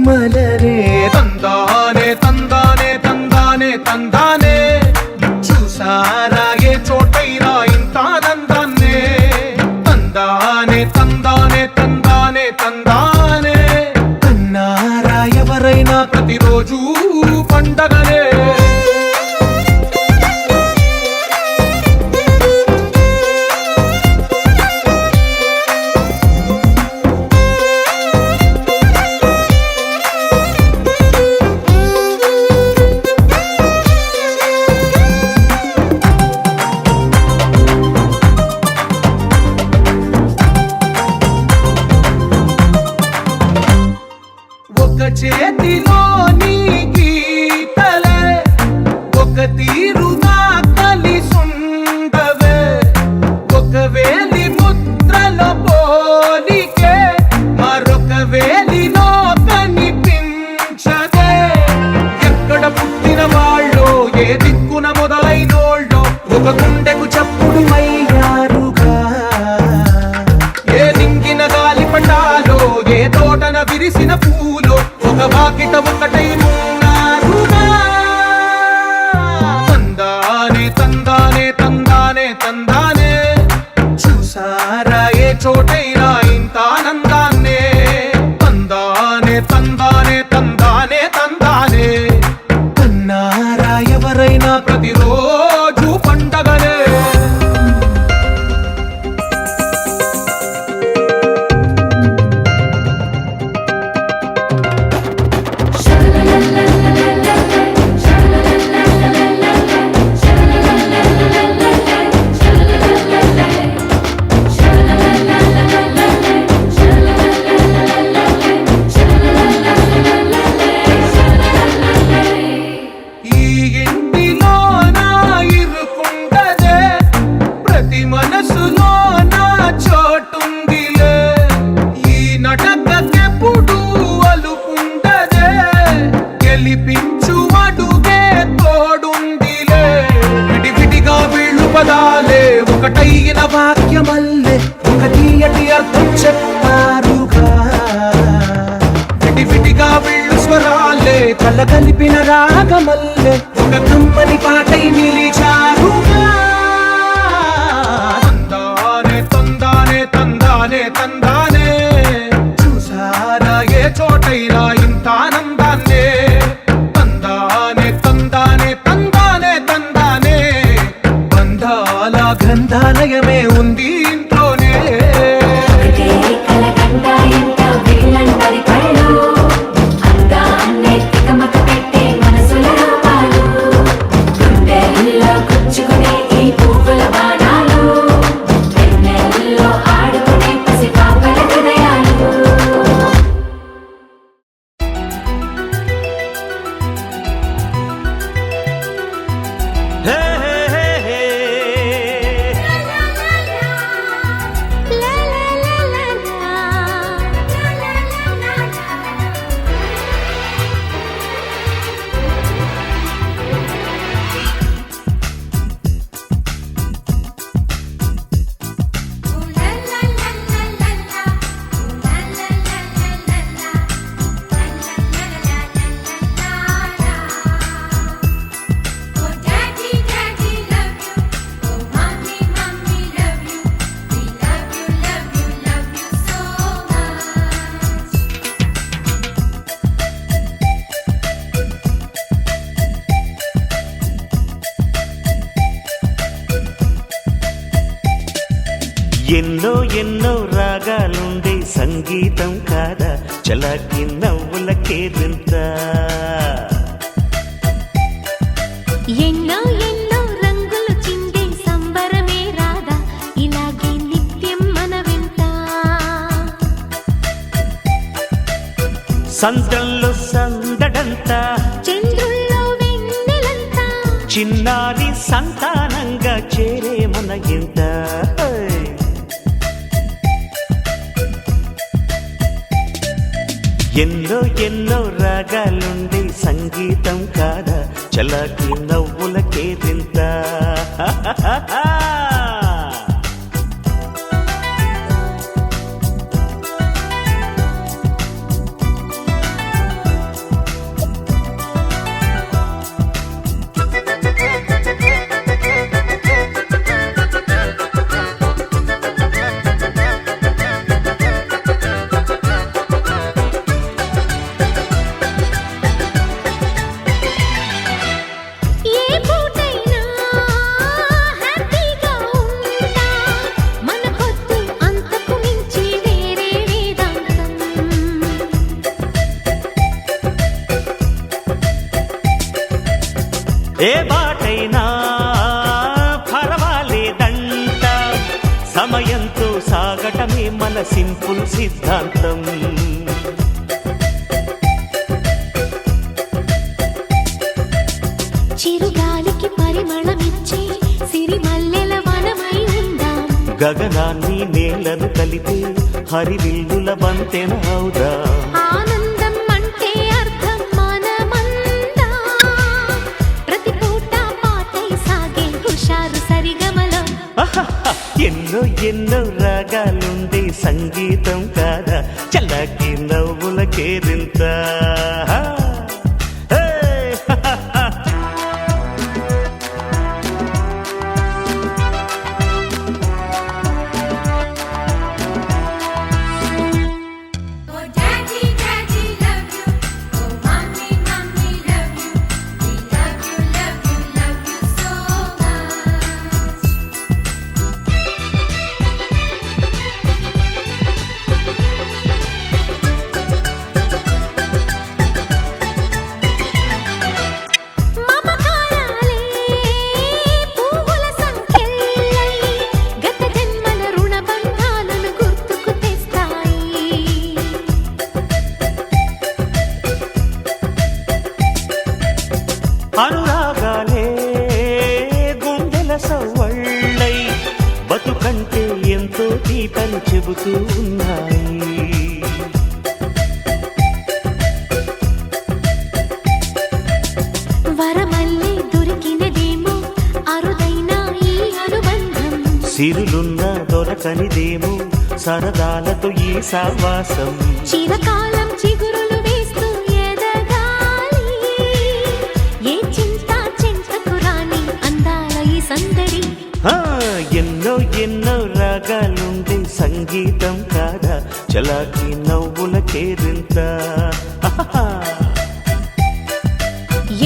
మలరే తందానే తందానే తందానే తందానే చూసారా ఏ చోటైనా ఇంత ఆనందాన్నే తందానే తందానే తందానే తందానే కన్నారా ఎవరైనా ప్రతిరోజు పండగనే చేతిలోని గీతలే ఒక తీరుగా కలిసుండవే ఒక వేలి ముద్రల పోలికే మరొక వేలిలో కనిపించదే ఎక్కడ పుట్టిన వాళ్ళో ఏ దిక్కున మొదలైనోళ్ళో ఒక గుండెకు చప్పుడు అయ్యారుగా ఏ దింగిన గాలి పటాలో ఏ తోటన విరిసిన పూలో ఒక వాకిట ఒకటై ఉన్నారుగా తందానే తందానే తందానే తందానే చూసారా ఏ చోటైనా ఇంత ఆనందాన్నే తందానే తందానే తందానే తందానే కన్నారా ఎవరైనా ప్రతిరోజు పండగనే మనసులో నా చోటుందిలే ఈ నటకెప్పుడు అలుపుండదే గెలిపించు అడుగే తోడుందిలే విడివిడిగా వీళ్ళు పదాలే ఒకటైన వాక్యమల్లే ఒక తీయటి అర్థం చెప్పారుగా విడివిడిగా వీళ్ళు స్వరాలే కలగలిపిన రాగమల్లే ఒక కమ్మని పాటై నిలిచారుగా తందానే చూసారా ఏ చోటైనా ఇంత ఆనందాన్నే తందానే తందానే తందానే తందానే బంధాల గ్రంథాలయమే ఉంది ఇంట్లోనే ఎన్నో ఎన్నో రాగాలుండే సంగీతం కాదా చలాకి నవ్వులకేరింత ఎన్నో ఎన్నో రంగులు చిందే సంబరమే రాదా ఇలాగే నిత్యం మన వింత సంతంలో సందడంతా చంద్రుల్లో వెన్నెలంతా చిన్నారి సంతానంగా చేరే మన ఇంత ఎన్నో ఎన్నో రాగాలుండే సంగీతం కాదా చలాకి నవ్వులకేరింత ఏ బాటైనా పర్వాలేదంట, సమయంతో సాగటమే మన సింపుల్ సిద్ధాంతం. చిరుగాలికి పరిమళమిచ్చే సిరిమల్లెల వనమై ఉందాం, గగనాన్ని నేలను కలిపే హరివిల్లుల బంతెన అవుదాం. ఆనందం అంటే అర్థం మనమందా, ప్రతి పూట పాటై సాగే హుషారు సరిగమలో. ఎన్నో ఎన్నో రాగాలుండే సంగీతం కాదా, చల్లకి నవ్వుల Kerintha. Oh daddy, daddy love you. Oh mommy, mommy love you. We love you, love you, love you so much. మమకారాలే పువ్వుల సంఖ్యలై గత జన్మల రుణ బంధాలను గుర్తుకు తెస్తాయి. అనురాగాలే గుండెల సవ్వళ్ళై బతుకంటే ఎంతో తీపని చెబుతూ ఉన్నాయి. వరమల్లే దొరికినదేమో అరుదైన ఈ అనుబంధం, సిరులున్న దొరకనిదేమో సరదాలతో ఈ సావాసం. చిరకాలం చిగురులు వేస్తూ ఎదగాలి, ఏ చింత చింతకు రాని అందాల ఈ సందడి. ఆ, ఎన్నో ఎన్నో రాగాలుండే సంగీతం కాదా, చలాకి నవ్వుల కేరింత.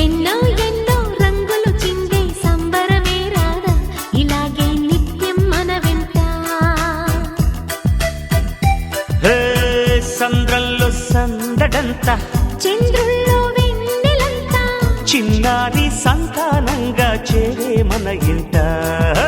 ఎన్నో ఎన్నో రంగులు చిందే సంబరమే రాదా, ఇలాగే నిత్యం మన వెంట. హే, సంద్రంలో సందడంతా, చంద్రుల్లో వెన్నెలంతా, చిన్నారి సంతానంగా చేరే మన ఇంట. హే!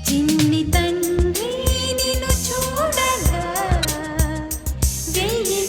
చిన్ని తండ్రి నిన్ను చూడగా వెయ్యి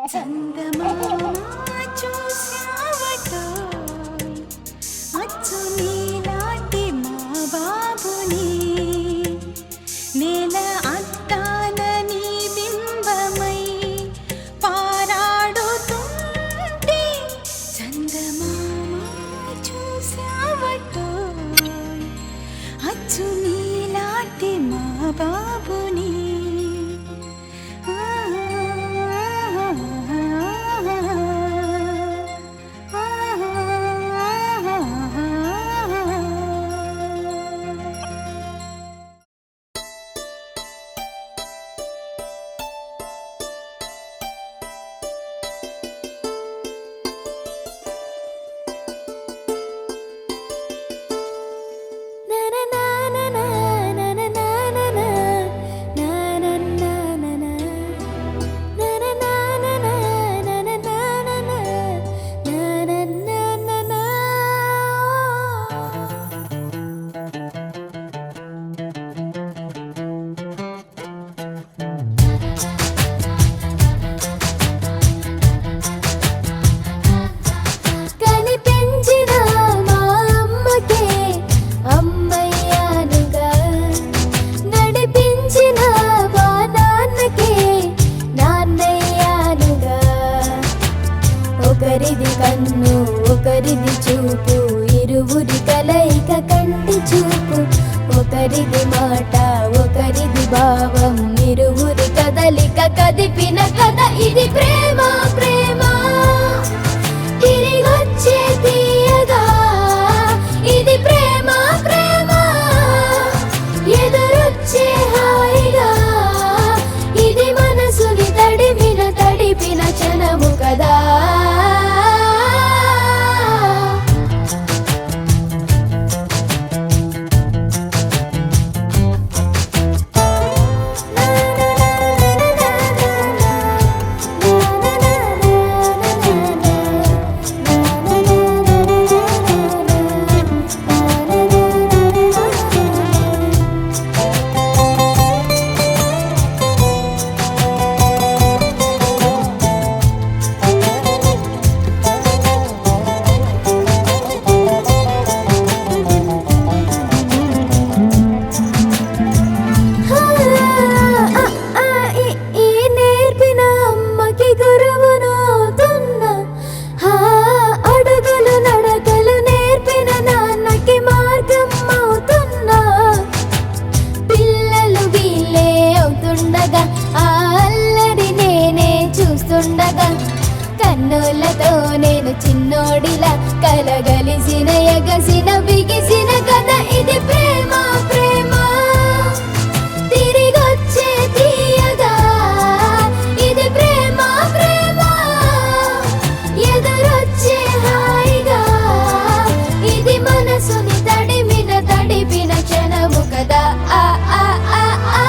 చందమామ చూశావటో అచ్చు నీలాంటి మా బాబుని నేల అద్దాన నీ బింబమై పారాడుతుంటే చందమామ చూశావటో అచ్చు నీలాంటి మా బాబుని ఒకరిది కన్ను ఒకరిది చూపు ఇరువురి కలయిక కంటి చూపు ఒకరిది మాట ఒకరిది భావం ఇరువురి కదలిక కదిపిన కథ ఇది ప్రేమ ప్రేమ తిరిగొచ్చే తీయగా ఇది ప్రేమ ప్రేమ ఎదురొచ్చే హాయిగా ఇది మనసుని తడిపిన క్షణము కదా కన్నులతో నేను చిన్నోడిలా కలగలిసిన ఎగసిన బిగిసిన కథ ఇది ప్రేమ ప్రేమ తిరిగొచ్చే తీయగా ఇది ప్రేమ ప్రేమ ఎదురొచ్చే హాయిగా ఇది మనసుని తడిపిన క్షణము కదా ఆ ఆ ఆ ఆ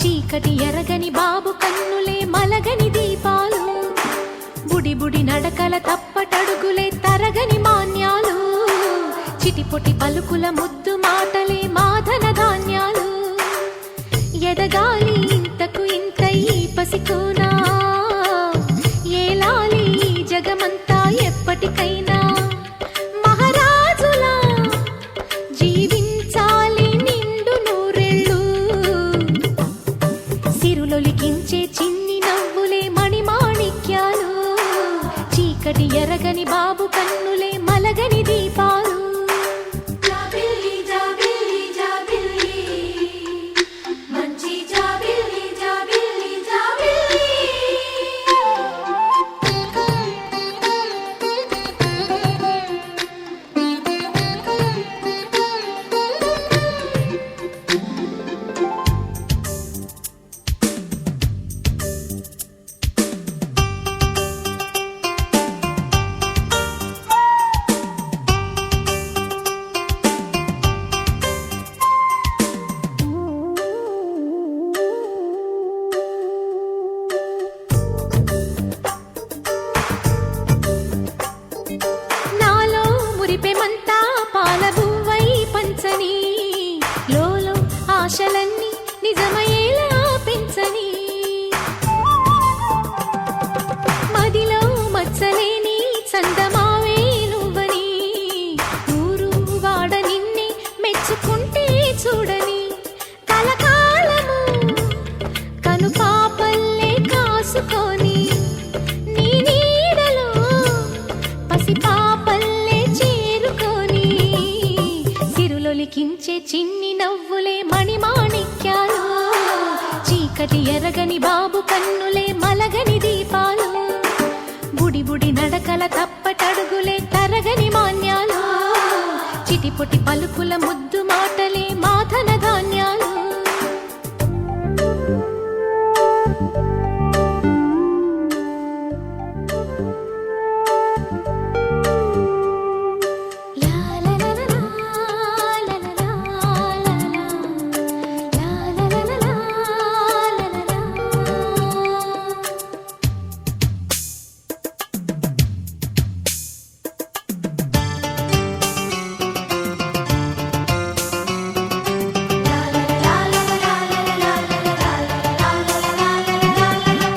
చీకటి ఎరగని బాబు కన్నులే మలగని దీపాలు బుడి బుడి నడకల తప్పటడుగులే తరగని మాన్యాలు చిటిపొటి పలుకుల ముద్దు మాటలే మాధన ధాన్యాలు ఎదగాలి ఇంతకు ఇంత ఈ పసికోనా ఏలాలి ఈ జగమంతా ఎప్పటికైనా మహారాజులా జీవించాలి నిండు నూరెళ్ళు సిరులొలికించే చిన్ని నవ్వులే మణిమాణిక్యాలు చీకటి ఎరగని బాబు కన్నులే మలగని దీపాలు జాబిల్లి జాబిల్లి జాబిల్లి మంచి జాబిల్లి జాబిల్లి జాబిల్లి నాలో మురిపెమంతా పాలబువ్వై పంచని లోలో ఆశలన్నీ నిజమయ్యేలా పెంచని మదిలో మచ్చలేని చందమావే నువ్వని ఊరు వాడ నిన్నే మెచ్చుకుంటే చూడని కలకాలము కను పాపల్లే కాసుకొని నీ నీడలో పసిపాపల్లే చేరుకొని సిరులొలికించే చిన్ని నవ్వులే మణిమాణిక్యాలు చీకటి ఎరగని బాబు కన్నులే మలగని దీపాలు బుడి బుడి నడకల తప్పటడుగులే తరగని మాన్యాలు చిటిపొటి పలుకుల ముద్దు మాటలే మాధన ధాన్యాలు లా లా లా లా లా లా లా లా లా లా లా లా.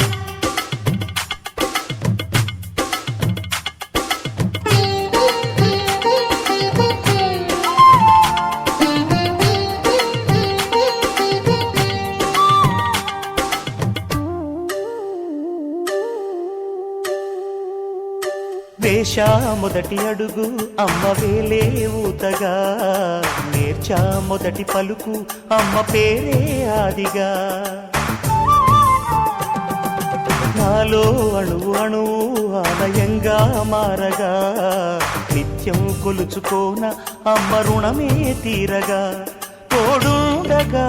వేశా మొదటి అడుగు అమ్మ వేలే ఊతగా నేర్చా మొదటి పలుకు అమ్మ పేరే ఆదిగా నాలో అణువు అణువు ఆలయంగా మారగా నిత్యం కొలుచుకోన అమ్మ రుణమే తీరగా తోడుండగా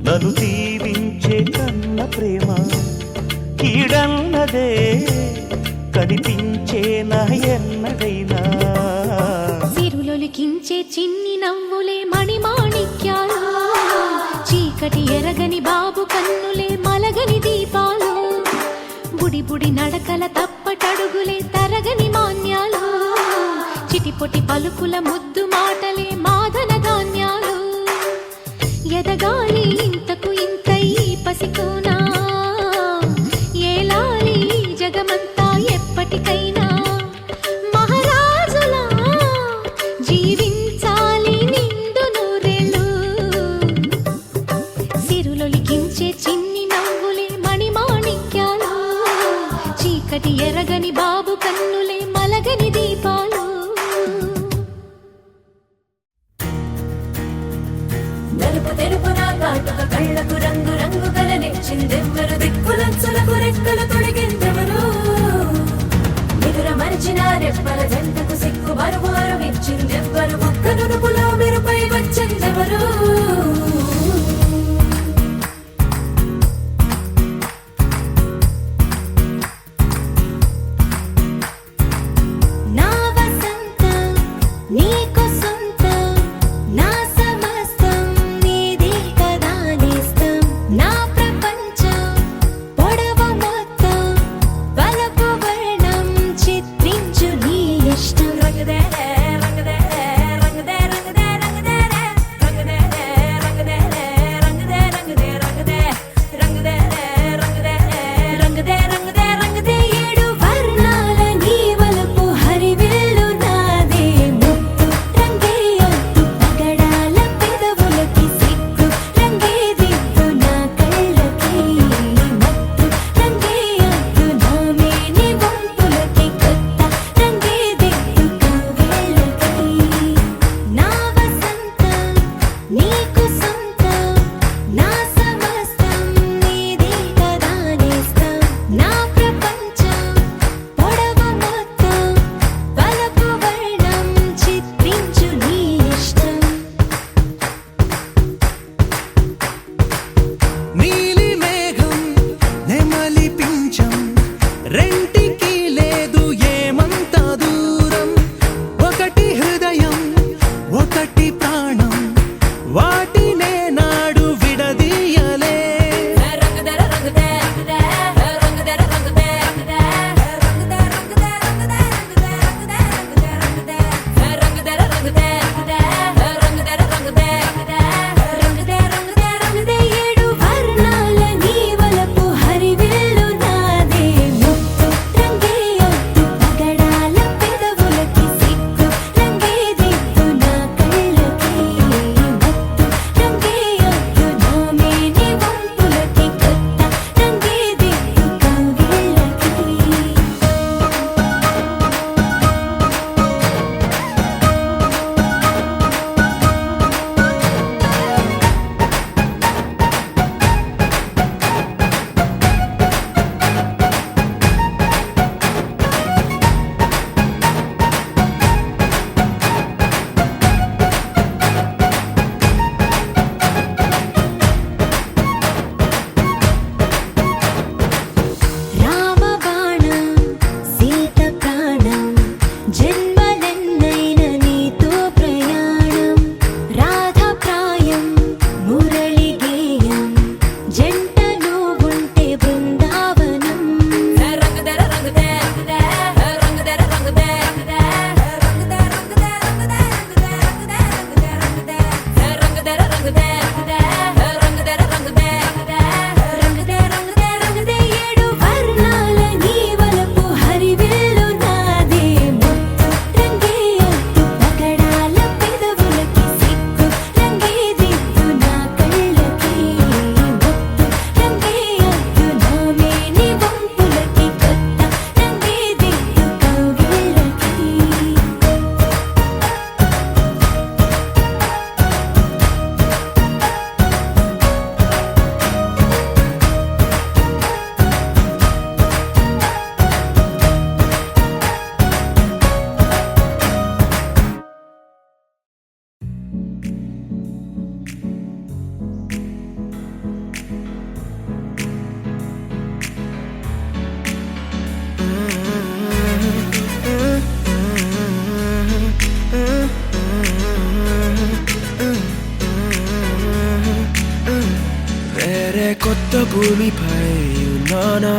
నన్ను దీవించే కన్న ప్రేమ కీడన్నదే కనిపించేనా ఎన్నడైనా సిరులొలికించే చిన్ని నవ్వులే మణిమాణిక్యాలు చీకటి ఎరగని బాబు కన్నులే మలగని దీపాలు బుడి బుడి నడకల తప్పటడుగులే తరగని మాన్యాలు చిటిపొటి పలుకుల ముద్దు మాటలే మాధన ధాన్యాలు ఎదగాలి ఇంతకు ఇంత ఈ పసికోనా ఏలాలి ఈ జగమంతా ఎప్పటికైనా మహారాజులా జీవించాలి నిండు నూరెళ్ళు సిరులొలికించే చిన్ని నవ్వులే మణిమాణిక్యాలు చీకటి ఎరగని బాబు కన్నులే మలగని దీపాలు నలుపు తెలుపున కాటుక కళ్ళకు రంగు రంగు కలనిచ్చిందెవ్వరు దిక్కులంచులకు రెక్కలు తొడిగిందెవరు నిదుర మరిచిన రెప్పల జంటకు సిక్కు బరువారం ఇచ్చిందెవ్వరు ఒక్క నునుపులో మెరుపై వచ్చిందెవరు నా వసంతం నీకు సొంతం నా సమస్తం నీదే కదా నేస్తం నా భూమిపై ఉన్నానా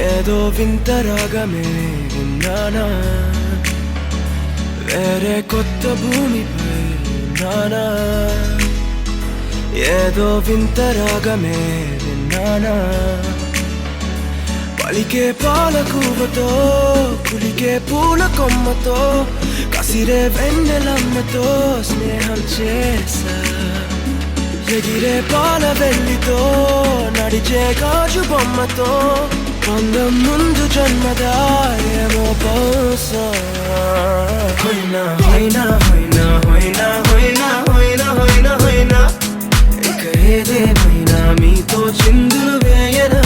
ఏదో వింత రాగమే విన్నానా వేరే కొత్త భూమిపై ఉన్నానా ఏదో వింత రాగమే విన్నానా పలికే పాలకూవతో కులికే పూల కొమ్మతో కసిరే వెన్నెలమ్మతో స్నేహం చేసా ఎగిరే పాల వెల్లితో నడిచే గాజు బొమ్మతో అందం ముందు జన్మదా ఏమో బహుశా హోయినా హోయినా హోయినా హోయినా హోయినా హోయినా హోయినా హోయినా ఇక ఏదేమైనా మీతో చిందులు వేయనా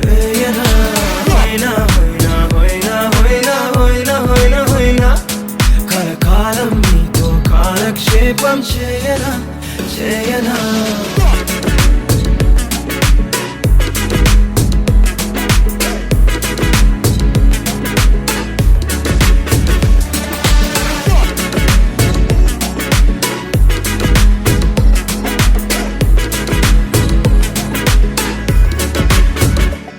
వేయనా హోయినా హోయినా హోయినా హోయినా హోయినా హోయినా హోయినా కలకాలం మీతో కాలక్షేపం చేయనా చేయనా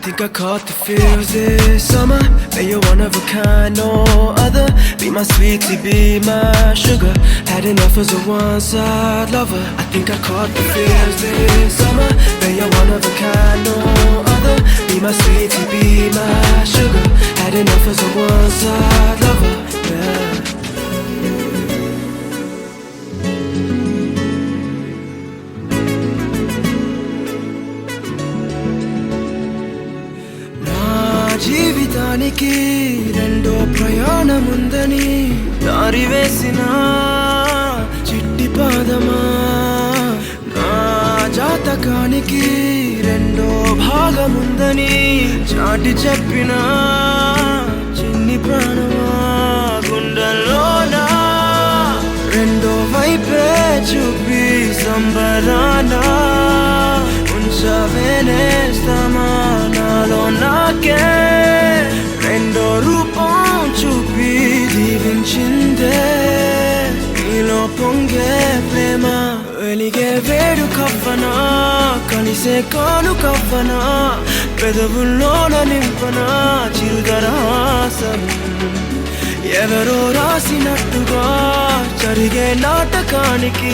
Think I caught the feels this summer. But you're one of a kind, no other. Be my sweetie, be my sugar. Had enough as a one-side lover. I think I caught the feels this summer. But you're one of a kind, no other. Be my sweetie, be my sugar. Had enough as a one-side lover. Yeah. జీవితానికి రెండో ప్రయాణముందని దారి వేసిన చిట్టి పాదమా నా జాతకానికి రెండో భాగముందని చాటి చెప్పిన చిన్ని ప్రాణమా గుండెల్లోనా రెండో వైపే చూపి సంబరానా ఉంచవేనేస్తామా నాలో నాకే రెండో రూపం చూపి దీవించిందే నీలో పొంగే ప్రేమ వెలిగే వేడు కవ్వనా కలిసే కాను కవ్వనా పెదవుల్లోన నింపనా చిరుదరాసం ఎవరో రాసినట్టుగా జరిగే నాటకానికి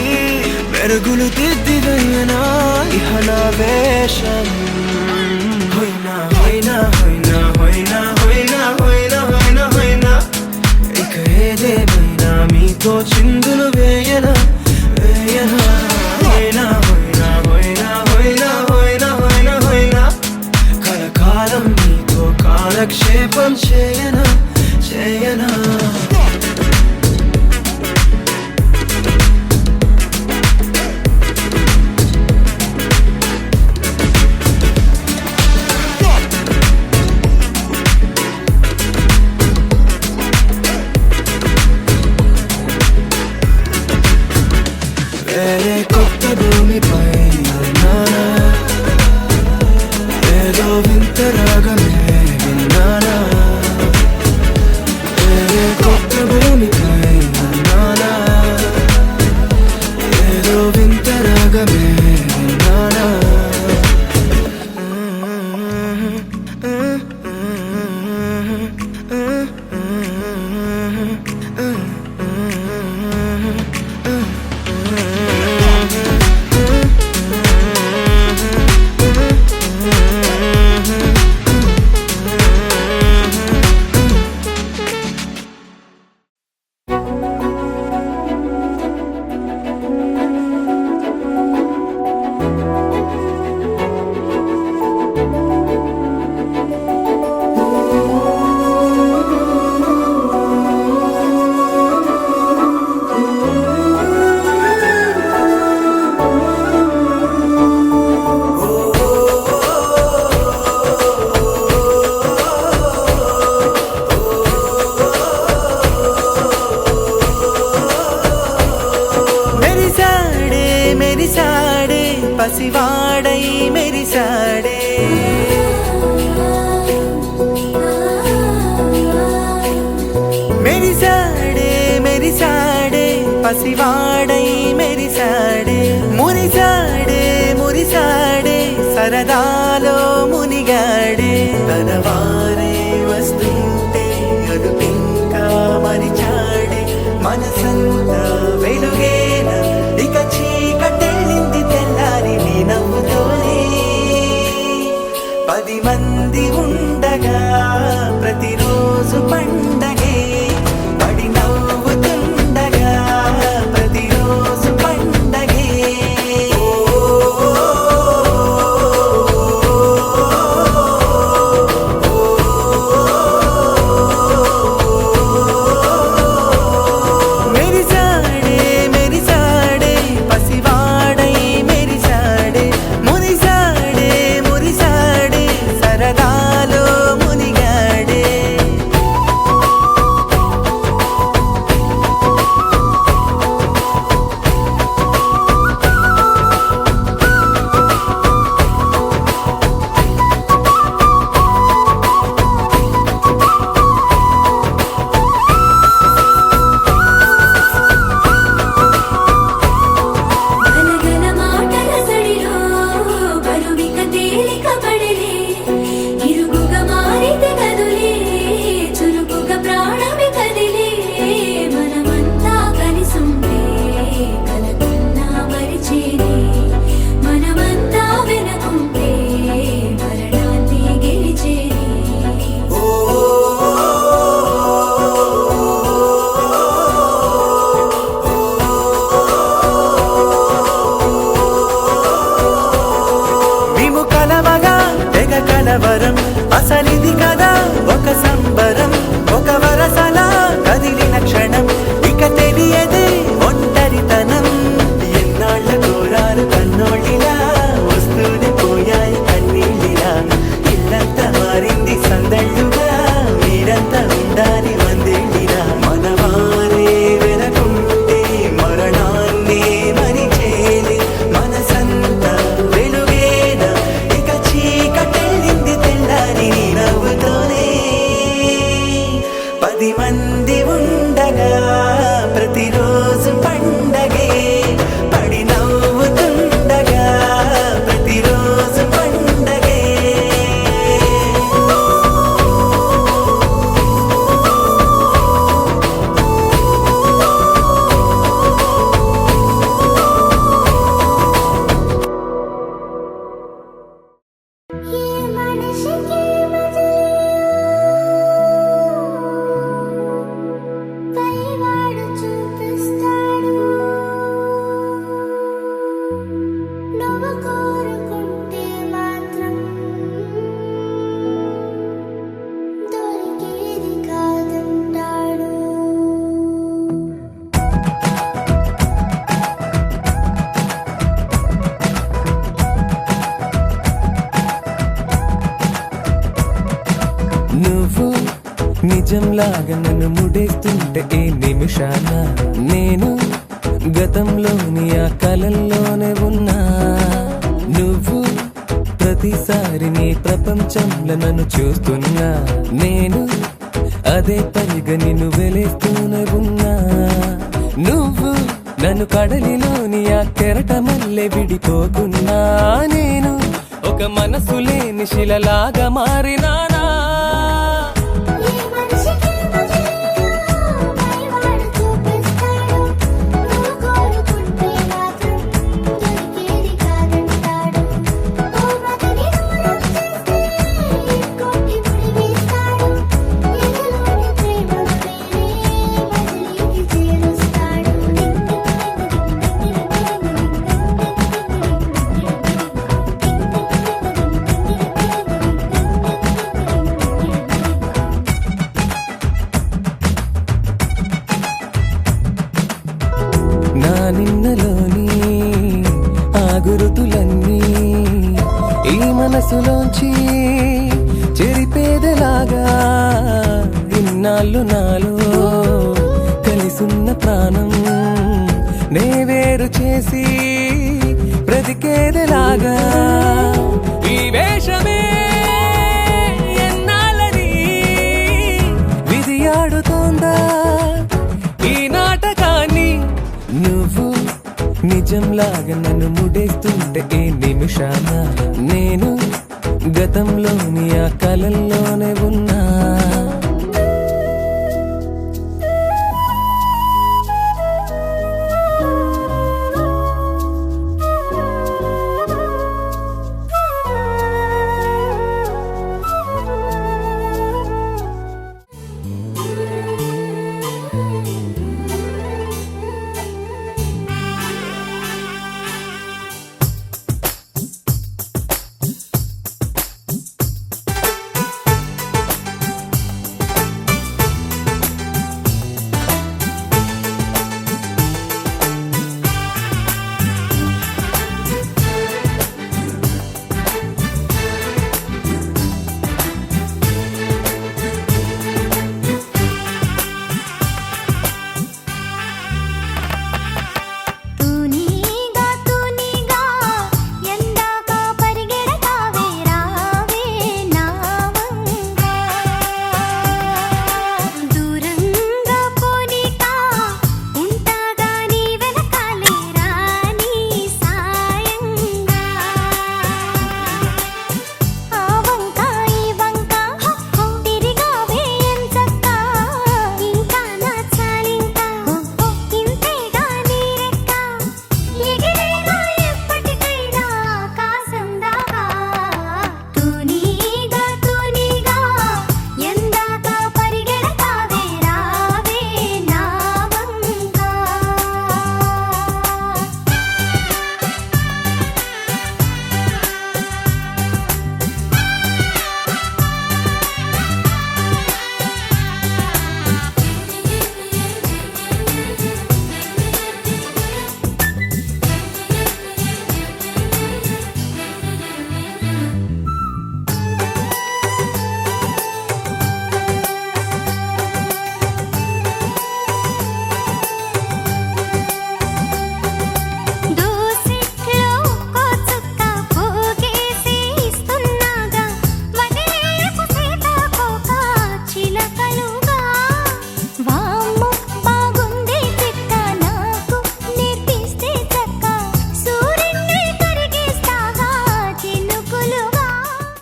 మెరుగులు దిద్దిదయ్యనా ఇహనా వేషం హోయినా హోయినా హోయినా హోయినా హోయినా హోయినా హోయినా హోయినా ఇక ఏదేమైనా మీతో చిందులు వేయనా వేయనా హోయినా హోయినా హోయినా హోయినా హోయినా హోయినా హోయినా కలకాలం మీతో కాలక్షేపం చేయనా చేయనా వేరే కొత్త భూమిపై ఉన్నానా ఏదో వింత రాగమే విన్నానా వేరే కొత్త భూమిపై ఉన్నానా ఏదో వింత రాగమే విన్నానా పసివాడై మెరిసాడే మెరిసాడే మెరిసాడే పసివాడై మెరిసాడే మురిసాడే మురిసాడే సరదాలో మునిగాడే తన వారే వస్తుంటే అదుపింకా మరిచాడే మనసంతా వెలుగేన ఇక చీకటెళ్ళింది తెల్లారి నీ నవ్వుతోనే 10 మంది ఉండగా ప్రతిరోజు పండగే పడి నవ్వుతుండగా ప్రతిరోజు పండగే మెరిసాడే మెరిసాడే పసివాడై మెరిసాడే మురిసాడే మురిసాడే సరదాలో మునిగాడే గలగల మాటల సడిలో బరువిక తేలిక పడలే ఇరుగుగా మారితే కదులే చురుకుగా ప్రాణమి కదిలే మనమంతా కలిసుంటే కలకున్నా మరిచేనే మనమంతా వెనకుంటే మరణాన్ని గెలిచేనే మేము కలవగా తెగ కలవరం అసలిది కదా ఒక సంబరం ఒక వరసలా కదిలిన క్షణం ఇక తెలియదే ఒంటరితనం ఎన్నాళ్ళ కోరారు కన్నోళ్ళిలా వస్తూనే పోయాయి కన్నీళ్ళిలా ఇల్లంతా మారింది సందళ్ళుగా మీరంతా ఉండాలి వందేళ్ళిలా మనవారే వెనకుంటే మరణాన్ని మరిచేది మనసంతా వెలుగేన ఇక చీకటెళ్ళింది తెల్లారి నీ నవ్వుతోనే 10 మంది ఉండగా ప్రతిరోజు పండగే పడి నవ్వుతుండగా ప్రతిరోజు పండగే ఏ మనిషికి పైవాడు చూపిస్తాడు నువ్వు కోరుకుంటే మాత్రం దొరికేది కాదంటాడు నువ్వు నిజంలాగా నన్ను ముడేస్తుంటే ఈ నిమిషాన నేను గతంలోని ఆ కలల్లోనే ఉన్నా నువ్వు ప్రతిసారి నీ ప్రపంచంలో నన్ను చూస్తున్నా నేను అదే పనిగా నిన్ను వెలేస్తూనే ఉన్నా నువ్వు నన్ను కడలిలోని ఆ కెరట మల్లె విడిపోకున్నా నేను ఒక మనసు లేని శిలలాగా మారినానా ఏ మనిషికి పైవాడు చూపిస్తాడు నువ్వు కోరుకుంటే మాత్రం దొరికేది కాదంటాడు ఓ మగని దూరం చేస్తే ఇంకోటి ముడివేస్తాడు ఎదులోని ప్రేమ బదిలీకి చేరుస్తాడు నా నిన్నలోని ఆ గురుతులన్నీ ఈ మనసులోంచి చెరిపేదలాగా ఇన్నాళ్ళు నాలో కలిసున్న ప్రాణం నే వేరు చేసి బ్రతికేదలాగా ఈ వేషమే ఎన్నాళ్ళని విధి ఆడుతోందా ఈ నాటకాన్ని నువ్వు నిజంలాగా నన్ను ముడేస్తుంటే ఈ నిమిషాన నేను గతంలోని ఆ కలల్లోనే ఉన్నా